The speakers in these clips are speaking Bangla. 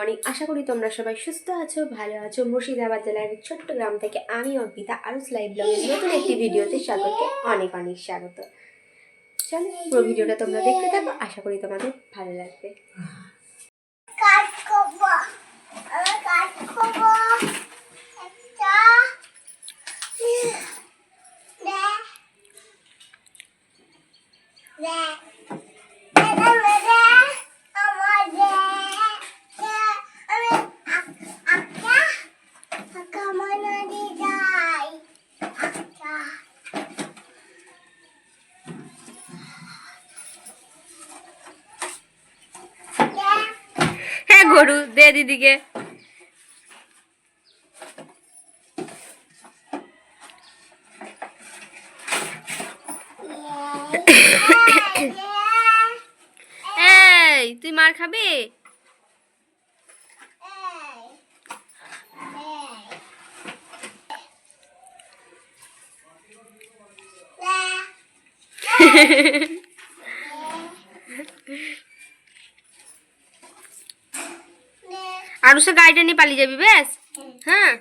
মর্নিং। আশা করি তোমরা সবাই সুস্থ আছো, ভালো আছো। মুর্শিদাবাদ জেলার ছোট্ট গ্রাম থেকে আমি অর্পিতা আরুস লাইভ ব্লগের নতুন একটি ভিডিওতে সকলকে অনেক অনেক স্বাগত। চলো পুরো ভিডিওটা তোমরা দেখতে থাকো, আশা করি তোমাদের ভালো লাগবে। হ্যাঁ গরু দে দিদিকে। এই তুই মার খাবি? আরুষের গাড়িটা নিয়ে পালিয়ে যাবি বেশ? হ্যাঁ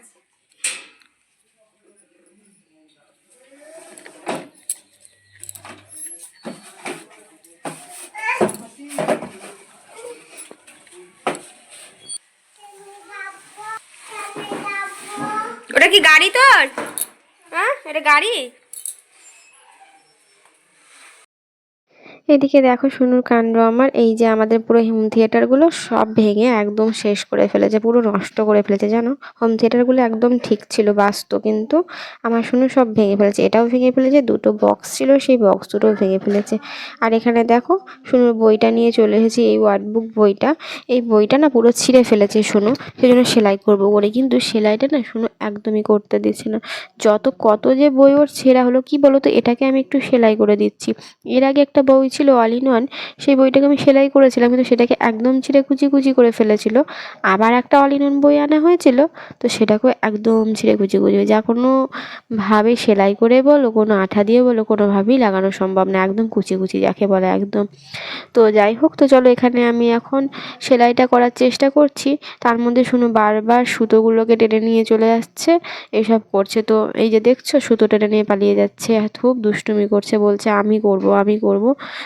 ওটা কি গাড়ি তোর? হ্যাঁ এটা গাড়ি। এদিকে দেখো শুনুর কাণ্ড আমার, এই যে আমাদের পুরো হোম থিয়েটারগুলো সব ভেঙে একদম শেষ করে ফেলেছে, পুরো নষ্ট করে ফেলেছে জানো। হোম থিয়েটারগুলো একদম ঠিক ছিল, বাস্তু, কিন্তু আমার শুনু সব ভেঙে ফেলেছে। এটাও ভেঙে ফেলেছে, দুটো বক্স ছিল সেই বক্স দুটোও ভেঙে ফেলেছে। আর এখানে দেখো শুনুর বইটা নিয়ে চলে এসেছি, এই ওয়ার্ডবুক বইটা। এই বইটা না পুরো ছিঁড়ে ফেলেছে শুনু, সেই জন্য সেলাই করবো বলে, কিন্তু সেলাইটা না শুনু একদমই করতে দিচ্ছে না। কত যে বই ওর ছেঁড়া হলো, কি বলো তো, এটাকে আমি একটু সেলাই করে দিচ্ছি। এর আগে একটা বই ছিল অল ইন ওয়ান, সেই বইটাকে আমি সেলাই করেছিলাম, কিন্তু সেটাকে একদম ছিঁড়ে কুচি কুচি করে ফেলেছিল। আবার একটা অল ইন ওয়ান বই আনা হয়েছিল, তো সেটাকেও একদম ছিঁড়ে কুচি কুচি, যা কোনোভাবে সেলাই করে বলো, কোনো আঠা দিয়ে বলো, কোনোভাবেই লাগানো সম্ভব না, একদম কুচি কুচি যাকে বলে একদম। তো যাই হোক, তো চলো এখানে আমি এখন সেলাইটা করার চেষ্টা করছি। তার মধ্যে শুনো বারবার সুতোগুলোকে টেনে নিয়ে চলে আসছে, এসব করছে। তো এই যে দেখছো সুতো টেনে নিয়ে পালিয়ে যাচ্ছে, খুব দুষ্টুমি করছে, বলছে আমি করব আমি করব।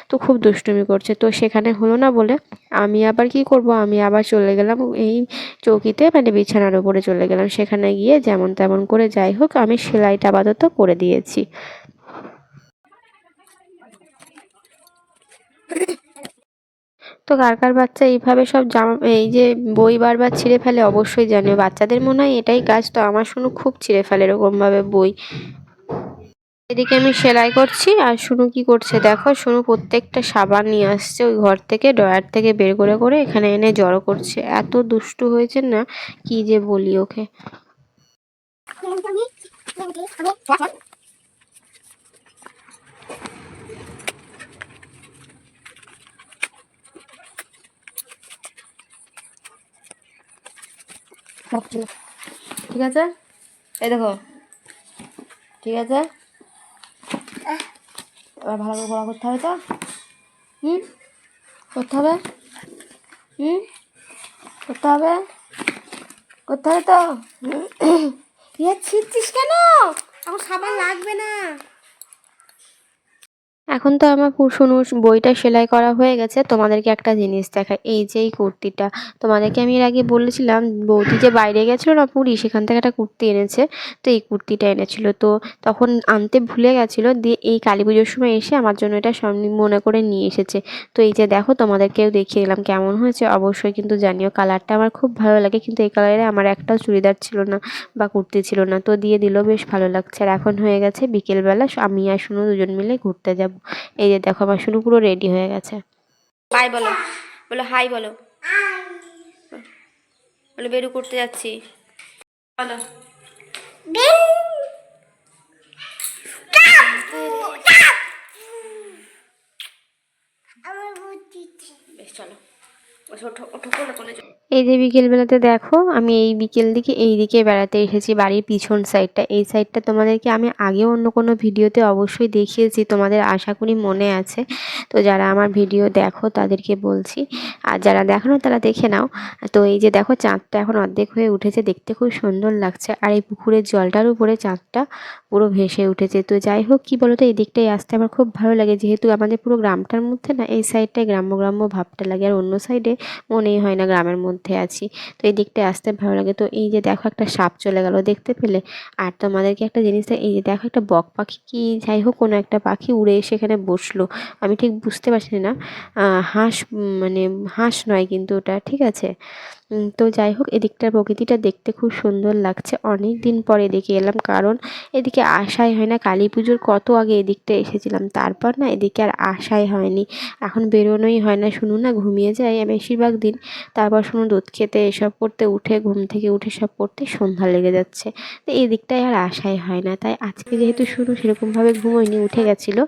তো খুব দুষ্টুমি করছে, তো সেখানে হলো না বলে আমি আবার কি করব, আমি আবার চলে গেলাম এই চৌকিতে, মানে বিছানার উপরে চলে গেলাম। সেখানে গিয়ে যেমন তেমন করে যাই হোক আমি সেলাইটা আপাতত করে দিয়েছি। তো কার কার বাচ্চা এইভাবে সব জামা, এই যে বই বারবার ছিঁড়ে ফেলে, অবশ্যই জানিও। বাচ্চাদের মনে হয় এটাই কাজ, তো আমার শুনু খুব ছিঁড়ে ফেলে এরকমভাবে বই। এদিকে আমি সেলাই করছি, আর শুনু কি করছে দেখো, শুনু প্রত্যেকটা সাবান নিয়ে আসছে ওই ঘর থেকে, ড্রয়ার থেকে বের করে করে এখানে এনে জড়ো করছে। এত দুষ্টু হয়েছে না, কি যে বলি ওকে। ঠিক আছে, এই দেখো, ঠিক আছে, এবার ভালো করে গোড়া করতে হবে তো, করতে হবে, করতে হবে, করতে হবে তো। ছিঁড়ছিস কেন? এখন সাবান লাগবে না। এখন তো আমার শুনু বইটা সেলাই করা হয়ে গেছে। তোমাদেরকে একটা জিনিস দেখাই, এই যে এই কুর্তিটা, তোমাদেরকে আমি এর আগে বলেছিলাম বৌদি যে বাইরে গেছিলো না পুরী, সেখান থেকে একটা কুর্তি এনেছে। তো এই কুর্তিটা এনেছিল, তো তখন আনতে ভুলে গেছিলো, দিয়ে এই কালী পুজোর সময় এসে আমার জন্য এটা মনে করে নিয়ে এসেছে। তো এই যে দেখো, তোমাদেরকেও দেখিয়ে দিলাম কেমন হয়েছে, অবশ্যই কিন্তু জানিও। কালারটা আমার খুব ভালো লাগে, কিন্তু এই কালারে আমার একটাও চুড়িদার ছিল না বা কুর্তি ছিল না, তো দিয়ে দিল, বেশ ভালো লাগছে। আর এখন হয়ে গেছে বিকেলবেলা, আমি আর শুনু দুজন মিলে ঘুরতে যাব। এই যে দেখো আমার শুনু পুরো রেডি হয়ে গেছে। বাই বলো, বলো হাই বলো, বলো বেরু করতে যাচ্ছি বলো। বেশ চলো, এই যে বিকেলবেলাতে দেখো আমি এই বিকেল দিকে এই দিকে বেড়াতে এসেছি, বাড়ির পিছন সাইডটা। এই সাইডটা তোমাদেরকে আমি আগেও অন্য কোনো ভিডিওতে অবশ্যই দেখিয়েছি, তোমাদের আশা করি মনে আছে। তো যারা আমার ভিডিও দেখো তাদেরকে বলছি, আর যারা দেখো না তারা দেখে নাও। তো এই যে দেখো চাঁদটা এখন অর্ধেক হয়ে উঠেছে, দেখতে খুব সুন্দর লাগছে। আর এই পুকুরের জলটার উপরে চাঁদটা পুরো ভেসে উঠেছে। তো যাই হোক, কি বলো তো, এই দিকটায় আসতে আমার খুব ভালো লাগে, যেহেতু আমাদের পুরো গ্রামটার মধ্যে না এই সাইডটায় গ্রাম্য গ্রাম্য ভাবটা লাগে, আর অন্য সাইডে মনেই হয় না গ্রামের মধ্যে আছি। তো এই দিকটায় আসতে ভালো লাগে। তো এই যে দেখো একটা সাপ চলে গেল, দেখতে পেলে? আর তোমাদেরকে একটা জিনিস, এই যে দেখো একটা বক পাখি কি যাই হোক কোনো একটা পাখি উড়ে এসে এখানে বসলো। আমি ঠিক বুঝতে পারছি না, হাঁস মানে হাঁস নয় কিন্তু ওটা, ঠিক আছে। তো যাই হোক, এদিকটার প্রকৃতিটা দেখতে খুব সুন্দর লাগছে। অনেক দিন পরে এদিকে এলাম, কারণ এদিকে আসাই হয় না। কালী পুজোর কত আগে এদিকটা এসেছিলাম, তারপর না এদিকে আর আসাই হয়নি। এখন বেরোনোই হয় না, শুনুন না ঘুমিয়ে যাই বেশিরভাগ দিন। তারপর শুনুন দুধ খেতে এসব করতে উঠে, ঘুম থেকে উঠে সব করতে সন্ধ্যা লেগে যাচ্ছে। তো এই দিকটায় আর আসাই হয় না। তাই আজকে যেহেতু শুরু সেরকমভাবে ঘুমোয়নি, উঠে গেছিলো,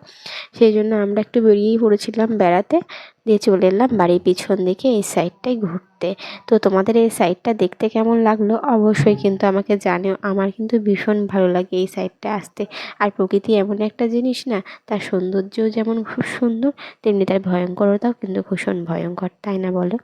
সেই জন্য আমরা একটু বেরিয়েই পড়েছিলাম বেড়াতে। দিয়ে চলে এলাম বাড়ির পিছন দিকে এই সাইডটাই ঘুরতে। তো তোমাদের এই সাইডটা দেখতে কেমন লাগলো অবশ্যই কিন্তু আমাকে জানিও। আমার কিন্তু ভীষণ ভালো লাগে এই সাইডটা আসতে। আর প্রকৃতি এমন একটা জিনিস না, তার সৌন্দর্যও যেমন খুব সুন্দর, তেমনি তার ভয়ঙ্করতাও কিন্তু ভীষণ ভয়ঙ্কর, তাই না বলো?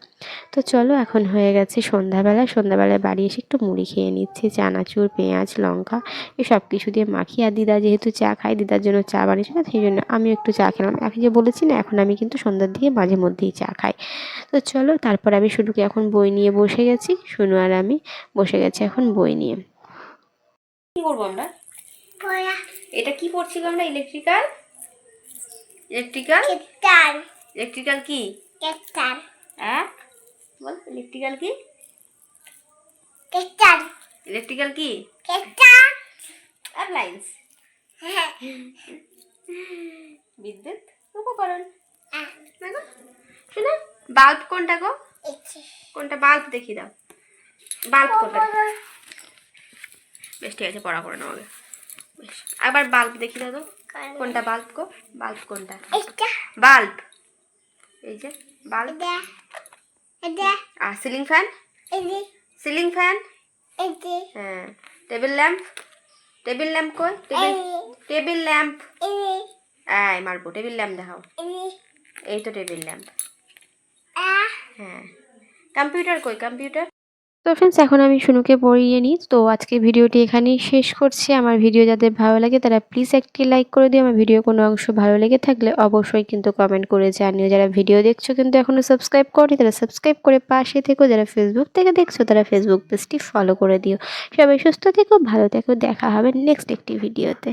তো চলো, এখন হয়ে গেছে সন্ধ্যাবেলা। সন্ধ্যাবেলায় বাড়ি এসে একটু মুড়ি খেয়ে নিচ্ছি, চানাচুর, পেঁয়াজ, লঙ্কা এই সব কিছু দিয়ে মাখিয়ে। আর দিদা যেহেতু চা খায়, দিদার জন্য চা বানিয়েছিল, সেই জন্য আমিও একটু চা খেলাম। এখন যে বলেছি না, এখন আমি কিন্তু সন্ধ্যার দিকে মাঝে মধ্যেই চা খাই। তো চলো, তারপর আমি শুনুকে এখন বই নিয়ে বসে গেছি, শুনু আর আমি বসে গেছি এখন বই নিয়ে। কি করবো আমরা? এটা কি পড়ছিলাম আমরা? ইলেকট্রিক্যাল ইলেকট্রিক্যাল ইলেকট্রিক্যাল কি? হ্যাঁ বল, ইলেকট্রিক্যাল কি? ইলেকট্রিক্যাল কি? অ্যাপ্লায়েন্স। বিদ্যুৎ উপকরণ। শোনো, বাল্ব কোনটা গো? কোনটা বাল্ব দেখি দাও। বাল্ব কোনটা? বেশ, ঠিক আছে, পড়া করে নাও আগে। বেশ, আবার বাল্ব দেখি দাও তো। কোনটা বাল্ব গো? বাল্ব কোনটা? বাল্ব, এই যে বাল্ব। আর সিলিং ফ্যান? Ceiling fan. হ্যাঁ। Table lamp? টেবিল ল্যাম্প কই? Table lamp. এই মারবো, টেবিল ল্যাম্প দেখাও। এই তো টেবিল ল্যাম্প। হ্যাঁ। কম্পিউটার কই? কম্পিউটার। তো ফ্রেন্ডস, এখন আমি শুনুকে পড়িয়ে নিই। তো আজকে ভিডিওটি এখানেই শেষ করছি। আমার ভিডিও যাদের ভালো লাগে তারা প্লিজ একটি লাইক করে দিও। আমার ভিডিও কোনো অংশ ভালো লেগে থাকলে অবশ্যই কিন্তু কমেন্ট করে জানিও। যারা ভিডিও দেখছো কিন্তু এখনও সাবস্ক্রাইব করনি, তারা সাবস্ক্রাইব করে পাশে থেকো। যারা ফেসবুক থেকে দেখছো তারা ফেসবুক পেজটি ফলো করে দিও। সবাই সুস্থ থেকো, ভালো থেকো, দেখা হবে নেক্সট একটি ভিডিওতে।